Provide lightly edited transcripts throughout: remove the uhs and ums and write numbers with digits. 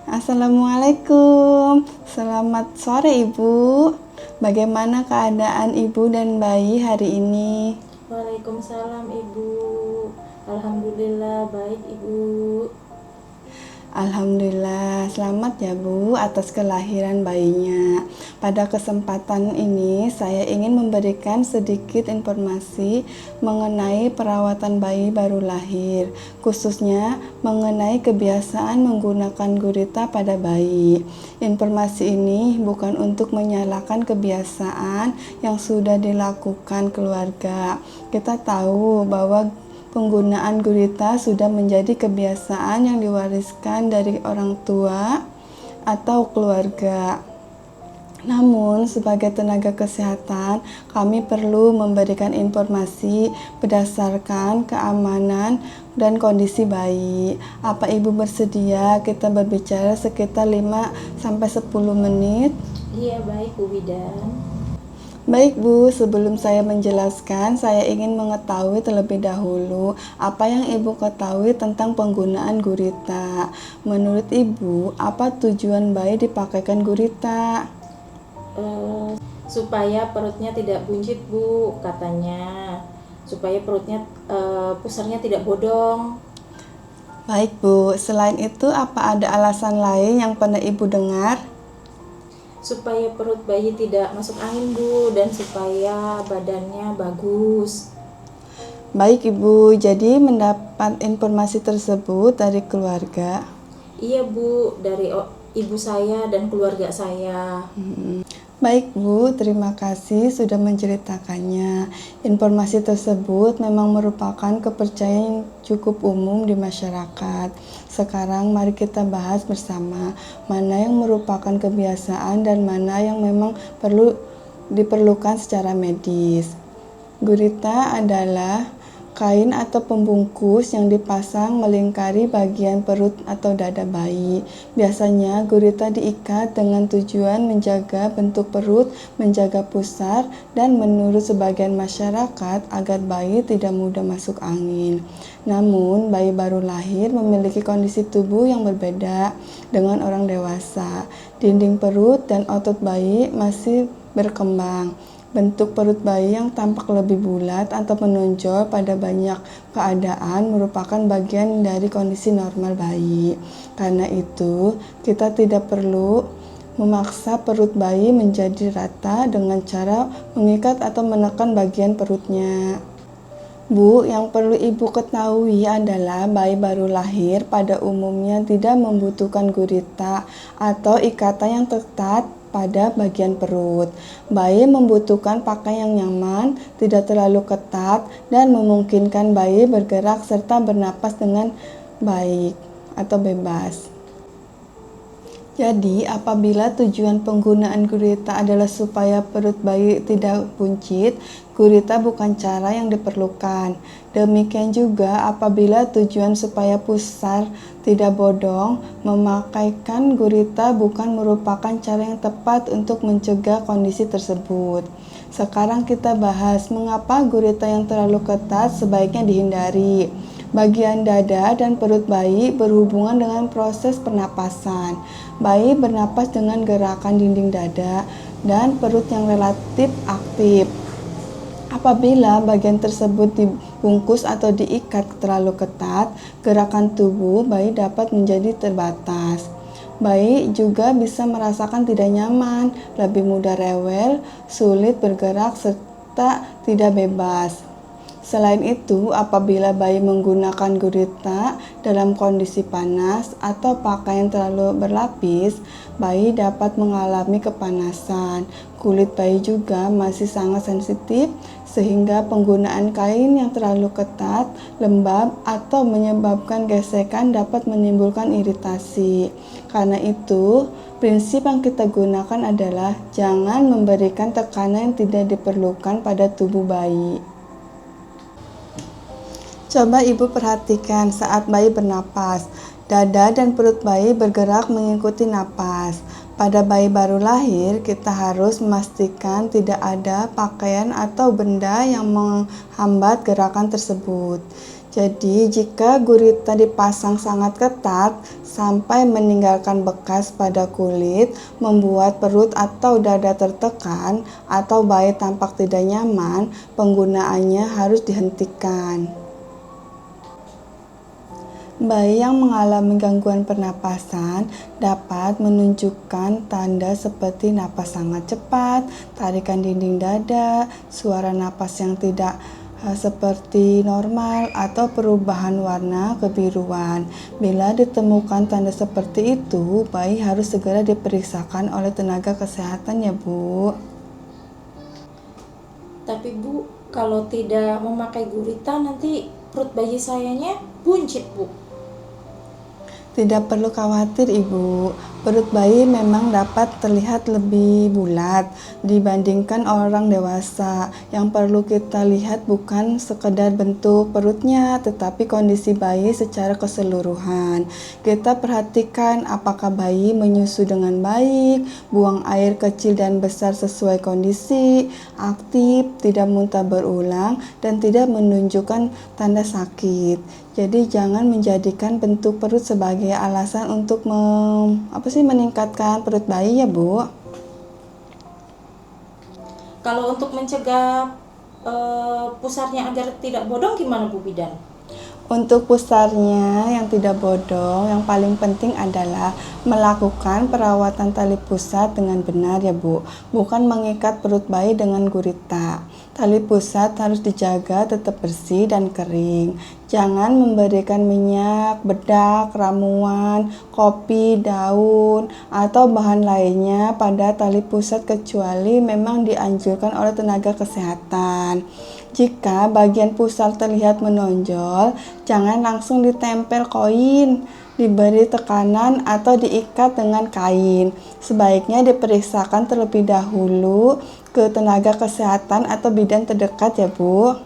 Assalamualaikum. Selamat sore Ibu. Bagaimana keadaan Ibu dan bayi hari ini? Waalaikumsalam Ibu. Alhamdulillah baik Ibu. Alhamdulillah, selamat ya Bu atas kelahiran bayinya. Pada kesempatan ini saya ingin memberikan sedikit informasi mengenai perawatan bayi baru lahir, khususnya mengenai kebiasaan menggunakan gurita pada bayi. Informasi ini bukan untuk menyalahkan kebiasaan yang sudah dilakukan keluarga. Kita tahu bahwa penggunaan gurita sudah menjadi kebiasaan yang diwariskan dari orang tua atau keluarga. Namun, sebagai tenaga kesehatan, kami perlu memberikan informasi berdasarkan keamanan dan kondisi bayi. Apa Ibu bersedia kita berbicara sekitar 5-10 menit? Iya baik Bu Bidan. Baik Bu, sebelum saya menjelaskan, saya ingin mengetahui terlebih dahulu apa yang Ibu ketahui tentang penggunaan gurita. Menurut Ibu, apa tujuan bayi dipakaikan gurita? Supaya perutnya tidak buncit Bu, katanya. Supaya perutnya pusarnya tidak bodong. Baik Bu, selain itu apa ada alasan lain yang pernah Ibu dengar? Supaya perut bayi tidak masuk angin Bu, dan supaya badannya bagus. Baik Ibu, jadi mendapat informasi tersebut dari keluarga. Iya Bu, dari ibu saya dan keluarga saya. Baik Bu, terima kasih sudah menceritakannya. Informasi tersebut memang merupakan kepercayaan yang cukup umum di masyarakat. Sekarang mari kita bahas bersama mana yang merupakan kebiasaan dan mana yang memang diperlukan secara medis. Gurita adalah kain atau pembungkus yang dipasang melingkari bagian perut atau dada bayi. Biasanya gurita diikat dengan tujuan menjaga bentuk perut, menjaga pusar, dan menurut sebagian masyarakat agar bayi tidak mudah masuk angin. Namun, bayi baru lahir memiliki kondisi tubuh yang berbeda dengan orang dewasa. Dinding perut dan otot bayi masih berkembang. Bentuk perut bayi yang tampak lebih bulat atau menonjol pada banyak keadaan merupakan bagian dari kondisi normal bayi. Karena itu, kita tidak perlu memaksa perut bayi menjadi rata dengan cara mengikat atau menekan bagian perutnya. Bu, yang perlu Ibu ketahui adalah bayi baru lahir pada umumnya tidak membutuhkan gurita atau ikatan yang ketat pada bagian perut. Bayi membutuhkan pakaian yang nyaman, tidak terlalu ketat, dan memungkinkan bayi bergerak serta bernapas dengan baik atau bebas. Jadi, apabila tujuan penggunaan gurita adalah supaya perut bayi tidak buncit, gurita bukan cara yang diperlukan. Demikian juga apabila tujuan supaya pusar tidak bodong, memakaikan gurita bukan merupakan cara yang tepat untuk mencegah kondisi tersebut. Sekarang kita bahas mengapa gurita yang terlalu ketat sebaiknya dihindari. Bagian dada dan perut bayi berhubungan dengan proses pernapasan. Bayi bernapas dengan gerakan dinding dada dan perut yang relatif aktif. Apabila bagian tersebut dibungkus atau diikat terlalu ketat, gerakan tubuh bayi dapat menjadi terbatas. Bayi juga bisa merasakan tidak nyaman, lebih mudah rewel, sulit bergerak, serta tidak bebas. Selain itu, apabila bayi menggunakan gurita dalam kondisi panas atau pakaian terlalu berlapis, bayi dapat mengalami kepanasan. Kulit bayi juga masih sangat sensitif, sehingga penggunaan kain yang terlalu ketat, lembab, atau menyebabkan gesekan dapat menimbulkan iritasi. Karena itu, prinsip yang kita gunakan adalah jangan memberikan tekanan yang tidak diperlukan pada tubuh bayi. Coba Ibu perhatikan saat bayi bernapas, dada dan perut bayi bergerak mengikuti napas. Pada bayi baru lahir, kita harus memastikan tidak ada pakaian atau benda yang menghambat gerakan tersebut. Jadi, jika gurita dipasang sangat ketat sampai meninggalkan bekas pada kulit, membuat perut atau dada tertekan, atau bayi tampak tidak nyaman, penggunaannya harus dihentikan. Bayi yang mengalami gangguan pernapasan dapat menunjukkan tanda seperti napas sangat cepat, tarikan dinding dada, suara napas yang tidak seperti normal, atau perubahan warna kebiruan. Bila ditemukan tanda seperti itu, bayi harus segera diperiksakan oleh tenaga kesehatan ya Bu. Tapi Bu, kalau tidak memakai gurita nanti perut bayi sayanya buncit Bu. Tidak perlu khawatir Ibu, perut bayi memang dapat terlihat lebih bulat dibandingkan orang dewasa. Yang perlu kita lihat bukan sekedar bentuk perutnya, tetapi kondisi bayi secara keseluruhan. Kita perhatikan apakah bayi menyusu dengan baik, buang air kecil dan besar sesuai kondisi, aktif, tidak muntah berulang, dan tidak menunjukkan tanda sakit. Jadi jangan menjadikan bentuk perut sebagai alasan untuk meningkatkan perut bayi ya Bu. Kalau untuk mencegah pusarnya agar tidak bodong gimana Bu Bidan? Untuk pusarnya yang tidak bodong, yang paling penting adalah melakukan perawatan tali pusat dengan benar ya Bu, bukan mengikat perut bayi dengan gurita. Tali pusat harus dijaga tetap bersih dan kering. Jangan memberikan minyak, bedak, ramuan, kopi, daun, atau bahan lainnya pada tali pusat kecuali memang dianjurkan oleh tenaga kesehatan. Jika bagian pusat terlihat menonjol, jangan langsung ditempel koin, diberi tekanan, atau diikat dengan kain. Sebaiknya diperiksakan terlebih dahulu ke tenaga kesehatan atau bidan terdekat ya Bu.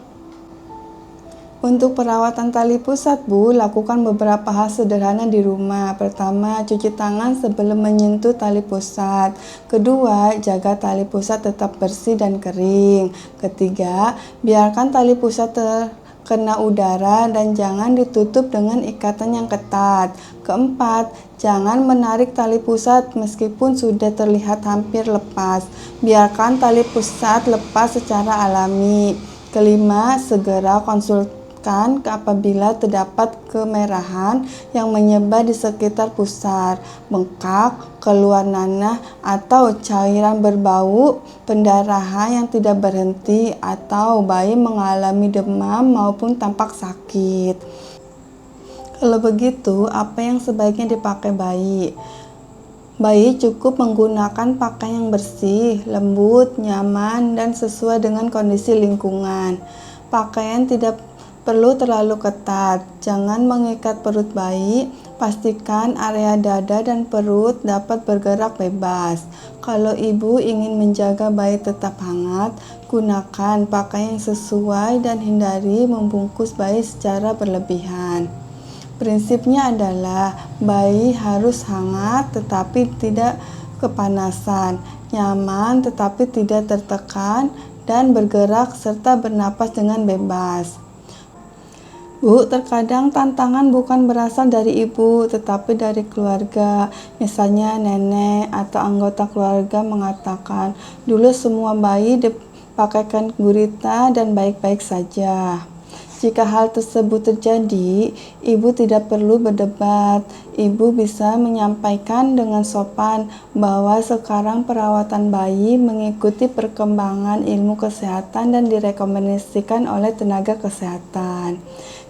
Untuk perawatan tali pusat Bu, lakukan beberapa hal sederhana di rumah. Pertama, cuci tangan sebelum menyentuh tali pusat. Kedua, jaga tali pusat tetap bersih dan kering. Ketiga, biarkan tali pusat terkena udara dan jangan ditutup dengan ikatan yang ketat. Keempat, jangan menarik tali pusat meskipun sudah terlihat hampir lepas. Biarkan tali pusat lepas secara alami. Kelima, segera konsultasi apabila terdapat kemerahan yang menyebar di sekitar pusar, bengkak, keluar nanah, atau cairan berbau, pendarahan yang tidak berhenti, atau bayi mengalami demam maupun tampak sakit. Kalau begitu, apa yang sebaiknya dipakai bayi? Bayi cukup menggunakan pakaian yang bersih, lembut, nyaman, dan sesuai dengan kondisi lingkungan. Pakaian tidak perlu terlalu ketat, jangan mengikat perut bayi, pastikan area dada dan perut dapat bergerak bebas. Kalau ibu ingin menjaga bayi tetap hangat, gunakan pakaian yang sesuai dan hindari membungkus bayi secara berlebihan. Prinsipnya adalah bayi harus hangat tetapi tidak kepanasan, nyaman tetapi tidak tertekan, dan bergerak serta bernapas dengan bebas. Bu, terkadang tantangan bukan berasal dari ibu, tetapi dari keluarga. Misalnya nenek atau anggota keluarga mengatakan, dulu semua bayi dipakaikan gurita dan baik-baik saja. Jika hal tersebut terjadi, ibu tidak perlu berdebat. Ibu bisa menyampaikan dengan sopan bahwa sekarang perawatan bayi mengikuti perkembangan ilmu kesehatan dan direkomendasikan oleh tenaga kesehatan.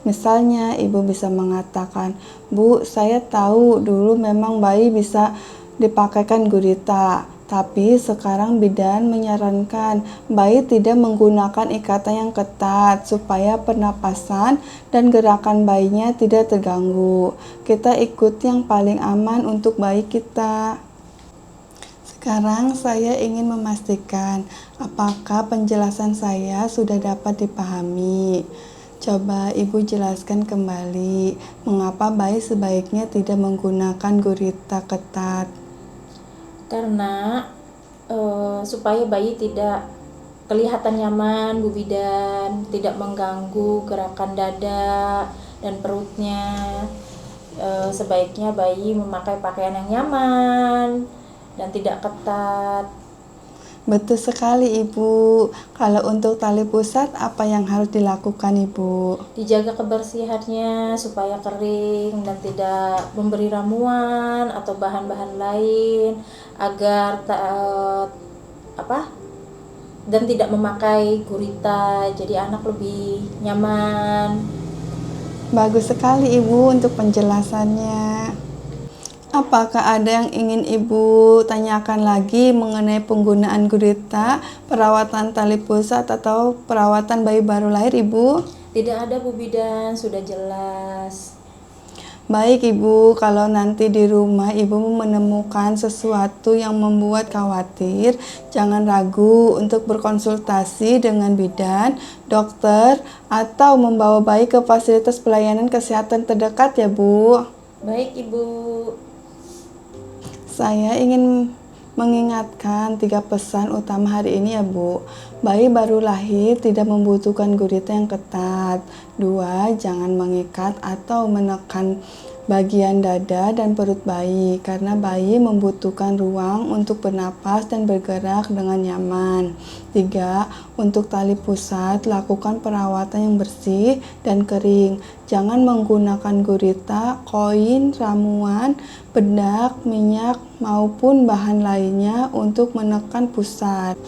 Misalnya, ibu bisa mengatakan, Bu, saya tahu dulu memang bayi bisa dipakaikan gurita, tapi sekarang bidan menyarankan bayi tidak menggunakan ikatan yang ketat supaya pernapasan dan gerakan bayinya tidak terganggu. Kita ikut yang paling aman untuk bayi kita. Sekarang saya ingin memastikan apakah penjelasan saya sudah dapat dipahami. Coba ibu jelaskan kembali mengapa bayi sebaiknya tidak menggunakan gurita ketat. Karena supaya bayi tidak kelihatan nyaman Bu Bidan, tidak mengganggu gerakan dada dan perutnya. Sebaiknya bayi memakai pakaian yang nyaman dan tidak ketat. Betul sekali Ibu. Kalau untuk tali pusat apa yang harus dilakukan Ibu? Dijaga kebersihannya supaya kering dan tidak memberi ramuan atau bahan-bahan lain agar dan tidak memakai gurita, jadi anak lebih nyaman. Bagus sekali Ibu untuk penjelasannya. Apakah ada yang ingin Ibu tanyakan lagi mengenai penggunaan gurita, perawatan tali pusat atau perawatan bayi baru lahir Ibu? Tidak ada Bu Bidan, sudah jelas. Baik Ibu, kalau nanti di rumah Ibu menemukan sesuatu yang membuat khawatir, jangan ragu untuk berkonsultasi dengan bidan, dokter, atau membawa bayi ke fasilitas pelayanan kesehatan terdekat ya Bu. Baik Ibu. Saya ingin mengingatkan 3 pesan utama hari ini ya Bu. Bayi baru lahir tidak membutuhkan gurita yang ketat. 2, jangan mengikat atau menekan bagian dada dan perut bayi karena bayi membutuhkan ruang untuk bernapas dan bergerak dengan nyaman. 3, untuk tali pusat lakukan perawatan yang bersih dan kering. Jangan menggunakan gurita, koin, ramuan, bedak, minyak maupun bahan lainnya untuk menekan pusat.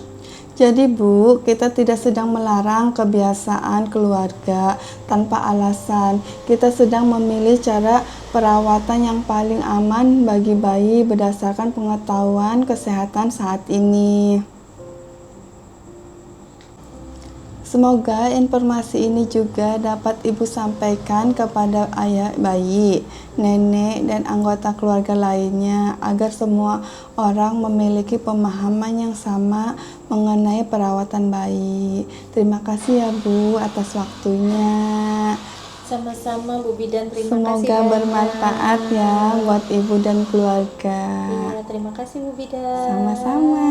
Jadi Bu, kita tidak sedang melarang kebiasaan keluarga tanpa alasan. Kita sedang memilih cara perawatan yang paling aman bagi bayi berdasarkan pengetahuan kesehatan saat ini. Semoga informasi ini juga dapat Ibu sampaikan kepada ayah bayi, nenek, dan anggota keluarga lainnya agar semua orang memiliki pemahaman yang sama mengenai perawatan bayi. Terima kasih ya Bu atas waktunya. Sama-sama Bu Bidan, terima kasih. Semoga bermanfaat ya buat Ibu dan keluarga. Iya, terima kasih Bu Bidan. Sama-sama.